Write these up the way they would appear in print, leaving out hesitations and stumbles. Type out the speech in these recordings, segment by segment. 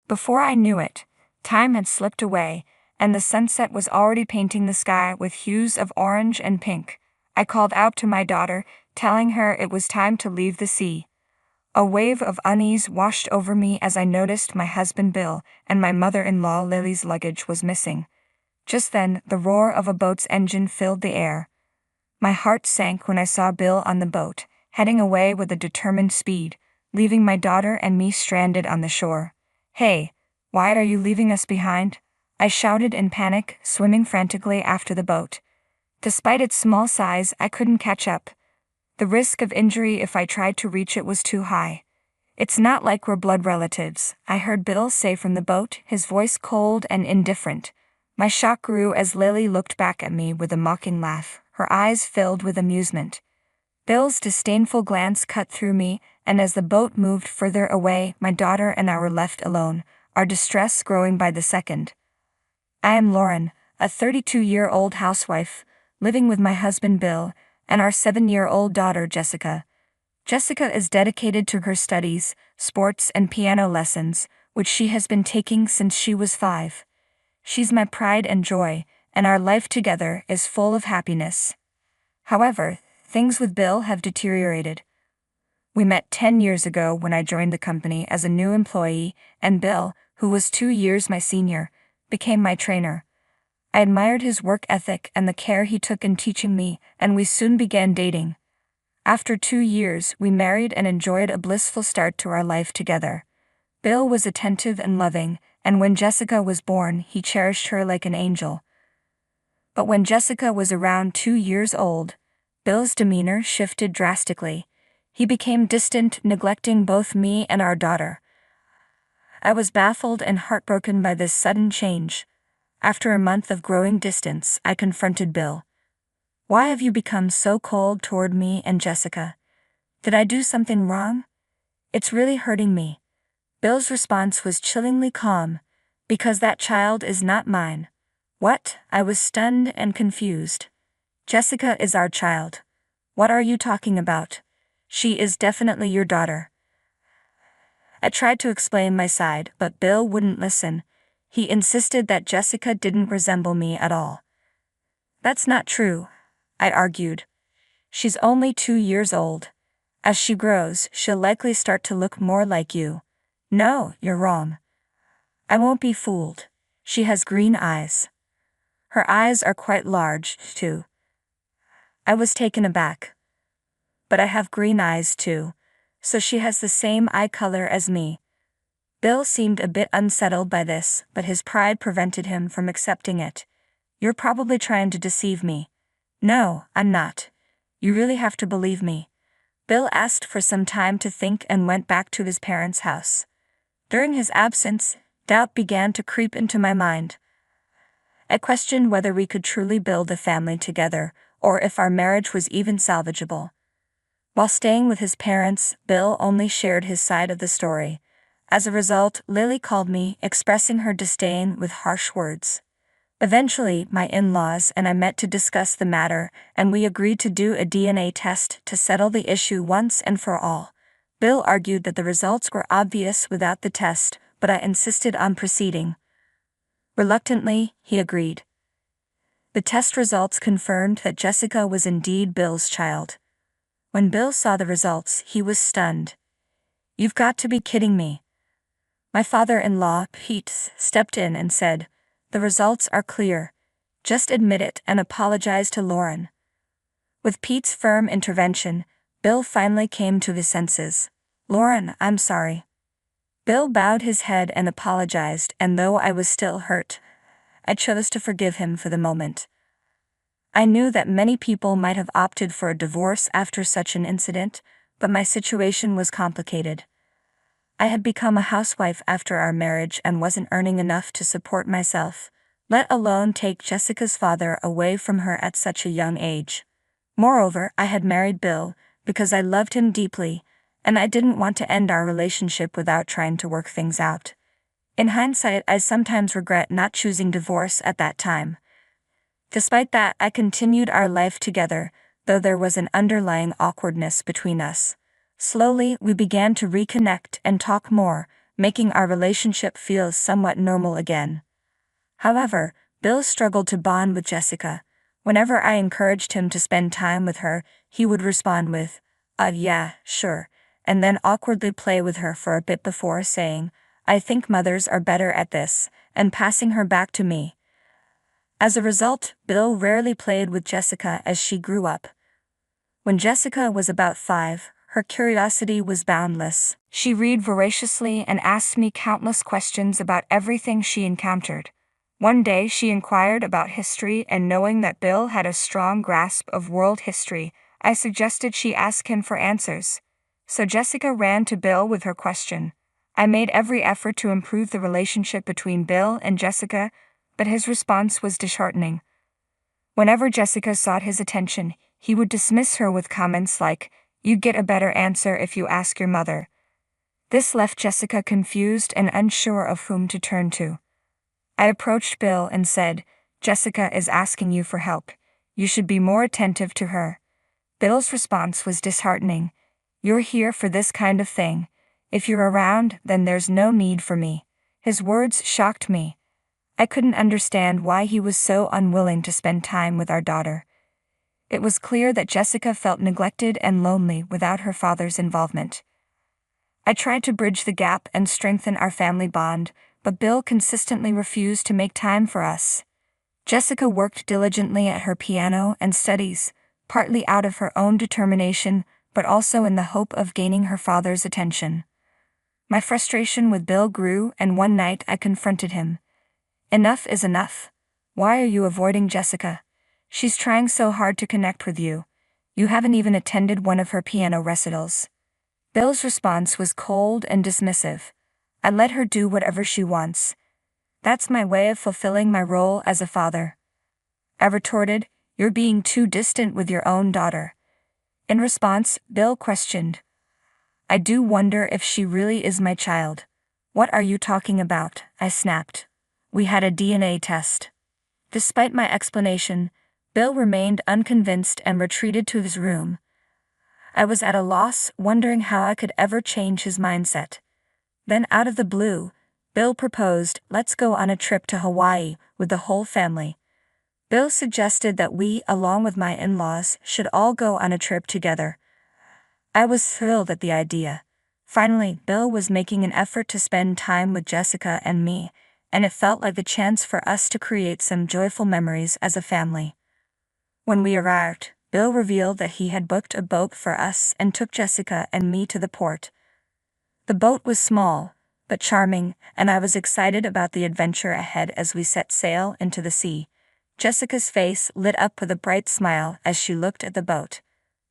Before I knew it, time had slipped away, and the sunset was already painting the sky with hues of orange and pink. I called out to my daughter, telling her it was time to leave the sea. A wave of unease washed over me as I noticed my husband Bill and my mother-in-law Lily's luggage was missing. Just then, the roar of a boat's engine filled the air. My heart sank when I saw Bill on the boat, heading away with a determined speed, leaving my daughter and me stranded on the shore. "Hey, why are you leaving us behind?" I shouted in panic, swimming frantically after the boat. Despite its small size, I couldn't catch up. The risk of injury if I tried to reach it was too high. "It's not like we're blood relatives," I heard Bill say from the boat, his voice cold and indifferent. My shock grew as Lily looked back at me with a mocking laugh, her eyes filled with amusement. Bill's disdainful glance cut through me, and as the boat moved further away, my daughter and I were left alone, our distress growing by the second. I am Lauren, a 32-year-old housewife, living with my husband Bill and our 7-year-old daughter Jessica. Jessica is dedicated to her studies, sports, and piano lessons, which she has been taking since she was 5. She's my pride and joy, and our life together is full of happiness. However, things with Bill have deteriorated. We met 10 years ago when I joined the company as a new employee, and Bill, who was 2 years my senior, became my trainer. I admired his work ethic and the care he took in teaching me, and we soon began dating. After 2 years, we married and enjoyed a blissful start to our life together. Bill was attentive and loving, and when Jessica was born, he cherished her like an angel. But when Jessica was around 2 years old, Bill's demeanor shifted drastically. He became distant, neglecting both me and our daughter. I was baffled and heartbroken by this sudden change. After a month of growing distance, I confronted Bill. "Why have you become so cold toward me and Jessica? Did I do something wrong? It's really hurting me." Bill's response was chillingly calm. "Because that child is not mine." "What?" I was stunned and confused. "Jessica is our child." "What are you talking about?" "She is definitely your daughter." I tried to explain my side, but Bill wouldn't listen. He insisted that Jessica didn't resemble me at all. "That's not true," I argued. "She's only 2 years old. As she grows, she'll likely start to look more like you." "No, you're wrong. I won't be fooled. She has green eyes. Her eyes are quite large, too." I was taken aback. "But I have green eyes too, so she has the same eye color as me." Bill seemed a bit unsettled by this, but his pride prevented him from accepting it. "You're probably trying to deceive me." "No, I'm not. You really have to believe me." Bill asked for some time to think and went back to his parents' house. During his absence, doubt began to creep into my mind. I questioned whether we could truly build a family together, or if our marriage was even salvageable. While staying with his parents, Bill only shared his side of the story. As a result, Lily called me, expressing her disdain with harsh words. Eventually, my in-laws and I met to discuss the matter, and we agreed to do a DNA test to settle the issue once and for all. Bill argued that the results were obvious without the test, but I insisted on proceeding. Reluctantly, he agreed. The test results confirmed that Jessica was indeed Bill's child. When Bill saw the results, he was stunned. "You've got to be kidding me." My father-in-law, Pete, stepped in and said, "The results are clear. Just admit it and apologize to Lauren." With Pete's firm intervention, Bill finally came to his senses. "Lauren, I'm sorry." Bill bowed his head and apologized, and though I was still hurt, I chose to forgive him for the moment. I knew that many people might have opted for a divorce after such an incident, but my situation was complicated. I had become a housewife after our marriage and wasn't earning enough to support myself, let alone take Jessica's father away from her at such a young age. Moreover, I had married Bill because I loved him deeply, and I didn't want to end our relationship without trying to work things out. In hindsight, I sometimes regret not choosing divorce at that time. Despite that, I continued our life together, though there was an underlying awkwardness between us. Slowly, we began to reconnect and talk more, making our relationship feel somewhat normal again. However, Bill struggled to bond with Jessica. Whenever I encouraged him to spend time with her, he would respond with, yeah, sure, and then awkwardly play with her for a bit before saying, I think mothers are better at this, and passing her back to me. As a result, Bill rarely played with Jessica as she grew up. When Jessica was about 5, her curiosity was boundless. She read voraciously and asked me countless questions about everything she encountered. One day she inquired about history, and knowing that Bill had a strong grasp of world history, I suggested she ask him for answers. So Jessica ran to Bill with her question. I made every effort to improve the relationship between Bill and Jessica, but his response was disheartening. Whenever Jessica sought his attention, he would dismiss her with comments like, "You'd get a better answer if you ask your mother." This left Jessica confused and unsure of whom to turn to. I approached Bill and said, "Jessica is asking you for help. You should be more attentive to her." Bill's response was disheartening. "You're here for this kind of thing. If you're around, then there's no need for me." His words shocked me. I couldn't understand why he was so unwilling to spend time with our daughter. It was clear that Jessica felt neglected and lonely without her father's involvement. I tried to bridge the gap and strengthen our family bond, but Bill consistently refused to make time for us. Jessica worked diligently at her piano and studies, partly out of her own determination, but also in the hope of gaining her father's attention. My frustration with Bill grew, and one night I confronted him. "Enough is enough. Why are you avoiding Jessica? She's trying so hard to connect with you. You haven't even attended one of her piano recitals." Bill's response was cold and dismissive. "I let her do whatever she wants. That's my way of fulfilling my role as a father." I retorted, "You're being too distant with your own daughter." In response, Bill questioned, "I do wonder if she really is my child." "What are you talking about?" I snapped. "We had a DNA test." Despite my explanation, Bill remained unconvinced and retreated to his room. I was at a loss, wondering how I could ever change his mindset. Then out of the blue, Bill proposed, "Let's go on a trip to Hawaii with the whole family." Bill suggested that we, along with my in-laws, should all go on a trip together. I was thrilled at the idea. Finally, Bill was making an effort to spend time with Jessica and me, and it felt like the chance for us to create some joyful memories as a family. When we arrived, Bill revealed that he had booked a boat for us and took Jessica and me to the port. The boat was small, but charming, and I was excited about the adventure ahead as we set sail into the sea. Jessica's face lit up with a bright smile as she looked at the boat.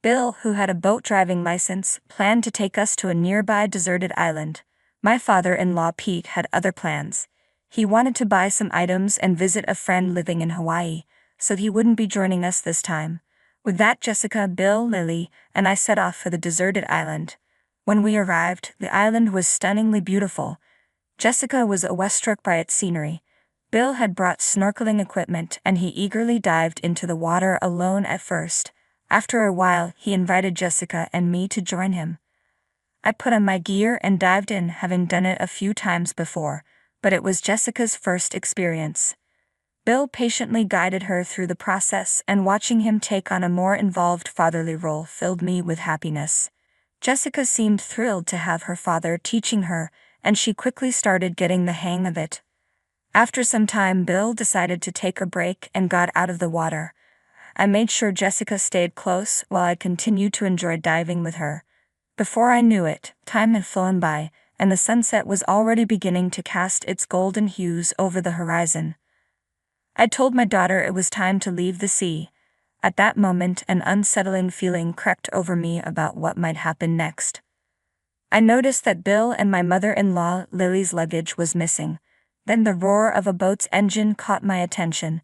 Bill, who had a boat driving license, planned to take us to a nearby deserted island. My father-in-law Pete had other plans. He wanted to buy some items and visit a friend living in Hawaii, so he wouldn't be joining us this time. With that, Jessica, Bill, Lily, and I set off for the deserted island. When we arrived, the island was stunningly beautiful. Jessica was awestruck by its scenery. Bill had brought snorkeling equipment, and he eagerly dived into the water alone at first. After a while, he invited Jessica and me to join him. I put on my gear and dived in, having done it a few times before, but it was Jessica's first experience. Bill patiently guided her through the process, and watching him take on a more involved fatherly role filled me with happiness. Jessica seemed thrilled to have her father teaching her, and she quickly started getting the hang of it. After some time, Bill decided to take a break and got out of the water. I made sure Jessica stayed close while I continued to enjoy diving with her. Before I knew it, time had flown by, and the sunset was already beginning to cast its golden hues over the horizon. I told my daughter it was time to leave the sea. At that moment, an unsettling feeling crept over me about what might happen next. I noticed that Bill and my mother-in-law Lily's luggage was missing. Then the roar of a boat's engine caught my attention.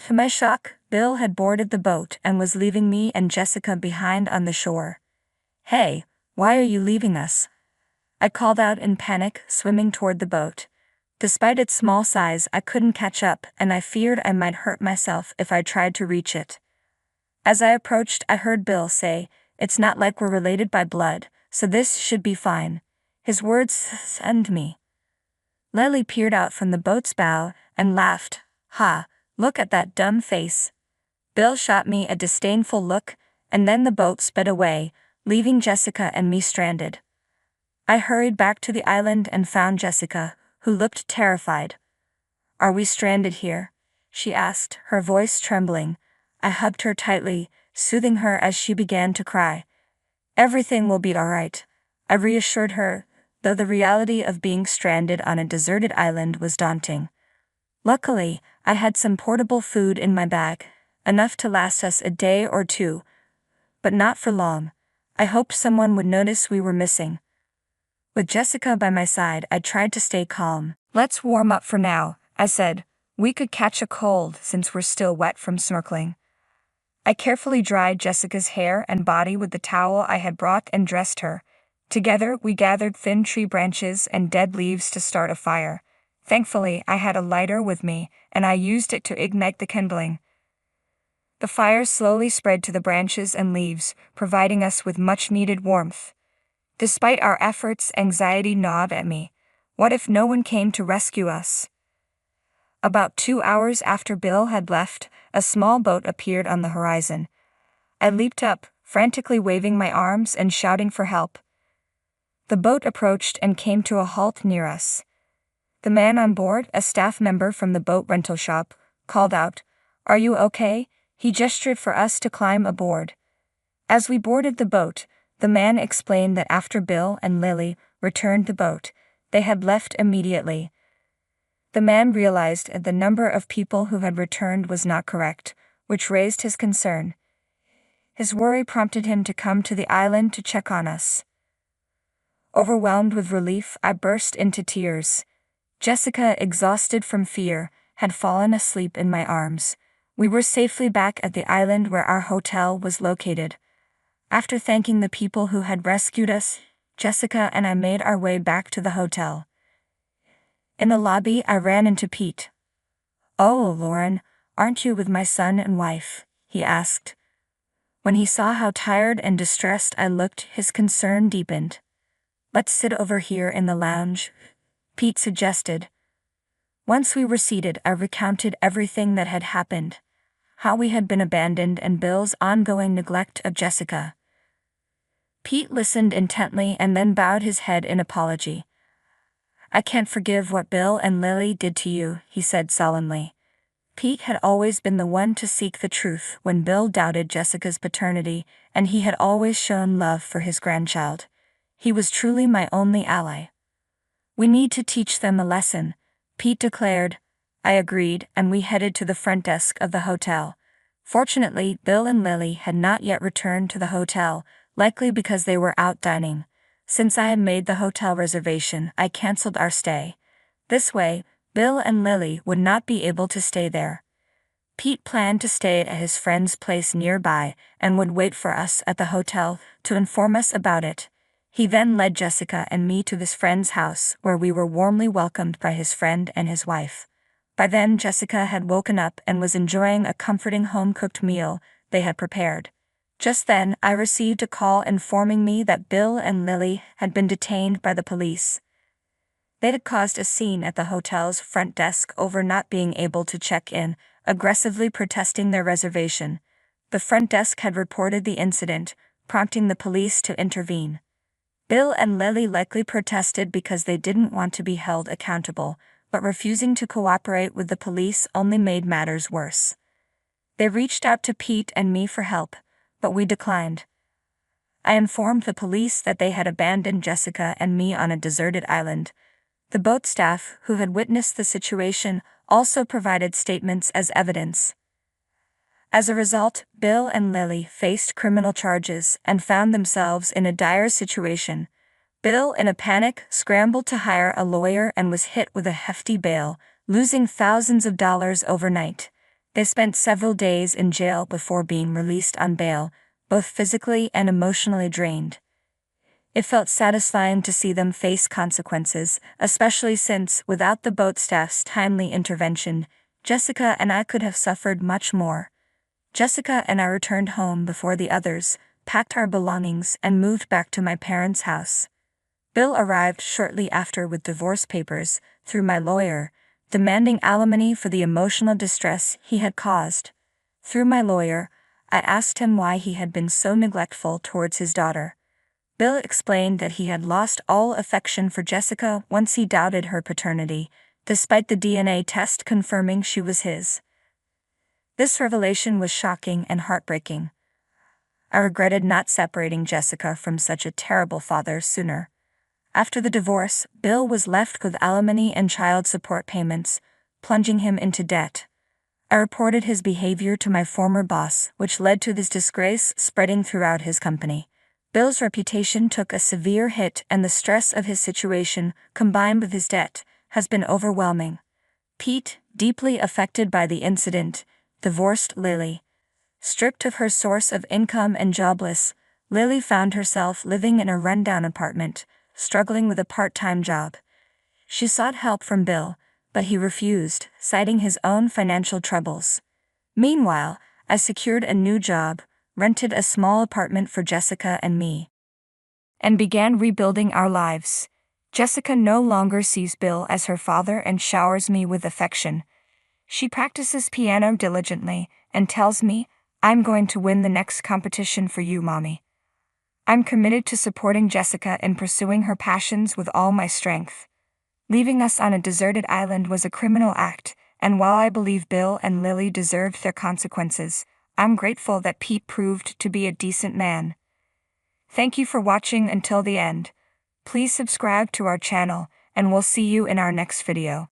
To my shock, Bill had boarded the boat and was leaving me and Jessica behind on the shore. "Hey, why are you leaving us?" I called out in panic, swimming toward the boat. Despite its small size, I couldn't catch up, and I feared I might hurt myself if I tried to reach it. As I approached, I heard Bill say, "It's not like we're related by blood, so this should be fine." His words stunned me. Lily peered out from the boat's bow and laughed. "Ha, look at that dumb face." Bill shot me a disdainful look, and then the boat sped away, leaving Jessica and me stranded. I hurried back to the island and found Jessica, who looked terrified. "Are we stranded here?" she asked, her voice trembling. I hugged her tightly, soothing her as she began to cry. "Everything will be all right," I reassured her, though the reality of being stranded on a deserted island was daunting. Luckily, I had some portable food in my bag, enough to last us a day or two, but not for long. I hoped someone would notice we were missing. With Jessica by my side, I tried to stay calm. "Let's warm up for now," I said. "We could catch a cold since we're still wet from snorkeling." I carefully dried Jessica's hair and body with the towel I had brought and dressed her. Together, we gathered thin tree branches and dead leaves to start a fire. Thankfully, I had a lighter with me, and I used it to ignite the kindling. The fire slowly spread to the branches and leaves, providing us with much-needed warmth. Despite our efforts, anxiety gnawed at me. What if no one came to rescue us? About 2 hours after Bill had left, a small boat appeared on the horizon. I leaped up, frantically waving my arms and shouting for help. The boat approached and came to a halt near us. The man on board, a staff member from the boat rental shop, called out, "Are you okay?" He gestured for us to climb aboard. As we boarded the boat, the man explained that after Bill and Lily returned the boat, they had left immediately. The man realized that the number of people who had returned was not correct, which raised his concern. His worry prompted him to come to the island to check on us. Overwhelmed with relief, I burst into tears. Jessica, exhausted from fear, had fallen asleep in my arms. We were safely back at the island where our hotel was located. After thanking the people who had rescued us, Jessica and I made our way back to the hotel. In the lobby, I ran into Pete. "Oh, Lauren, aren't you with my son and wife?" he asked. When he saw how tired and distressed I looked, his concern deepened. "Let's sit over here in the lounge," Pete suggested. Once we were seated, I recounted everything that had happened. How we had been abandoned and Bill's ongoing neglect of Jessica. Pete listened intently and then bowed his head in apology. "I can't forgive what Bill and Lily did to you," he said sullenly. Pete had always been the one to seek the truth when Bill doubted Jessica's paternity, and he had always shown love for his grandchild. He was truly my only ally. "We need to teach them a lesson," Pete declared. I agreed, and we headed to the front desk of the hotel. Fortunately, Bill and Lily had not yet returned to the hotel, likely because they were out dining. Since I had made the hotel reservation, I canceled our stay. This way, Bill and Lily would not be able to stay there. Pete planned to stay at his friend's place nearby and would wait for us at the hotel to inform us about it. He then led Jessica and me to this friend's house, where we were warmly welcomed by his friend and his wife. By then, Jessica had woken up and was enjoying a comforting home-cooked meal they had prepared. Just then, I received a call informing me that Bill and Lily had been detained by the police. They had caused a scene at the hotel's front desk over not being able to check in, aggressively protesting their reservation. The front desk had reported the incident, prompting the police to intervene. Bill and Lily likely protested because they didn't want to be held accountable, but refusing to cooperate with the police only made matters worse. They reached out to Pete and me for help, but we declined. I informed the police that they had abandoned Jessica and me on a deserted island. The boat staff, who had witnessed the situation, also provided statements as evidence. As a result, Bill and Lily faced criminal charges and found themselves in a dire situation. Bill, in a panic, scrambled to hire a lawyer and was hit with a hefty bail, losing thousands of dollars overnight. They spent several days in jail before being released on bail, both physically and emotionally drained. It felt satisfying to see them face consequences, especially since, without the boat staff's timely intervention, Jessica and I could have suffered much more. Jessica and I returned home before the others, packed our belongings, and moved back to my parents' house. Bill arrived shortly after with divorce papers, through my lawyer, demanding alimony for the emotional distress he had caused. Through my lawyer, I asked him why he had been so neglectful towards his daughter. Bill explained that he had lost all affection for Jessica once he doubted her paternity, despite the DNA test confirming she was his. This revelation was shocking and heartbreaking. I regretted not separating Jessica from such a terrible father sooner. After the divorce, Bill was left with alimony and child support payments, plunging him into debt. I reported his behavior to my former boss, which led to this disgrace spreading throughout his company. Bill's reputation took a severe hit, and the stress of his situation, combined with his debt, has been overwhelming. Pete, deeply affected by the incident, divorced Lily. Stripped of her source of income and jobless, Lily found herself living in a rundown apartment, struggling with a part-time job. She sought help from Bill, but he refused, citing his own financial troubles. Meanwhile, I secured a new job, rented a small apartment for Jessica and me, and began rebuilding our lives. Jessica no longer sees Bill as her father and showers me with affection. She practices piano diligently and tells me, "I'm going to win the next competition for you, Mommy." I'm committed to supporting Jessica in pursuing her passions with all my strength. Leaving us on a deserted island was a criminal act, and while I believe Bill and Lily deserved their consequences, I'm grateful that Pete proved to be a decent man. Thank you for watching until the end. Please subscribe to our channel, and we'll see you in our next video.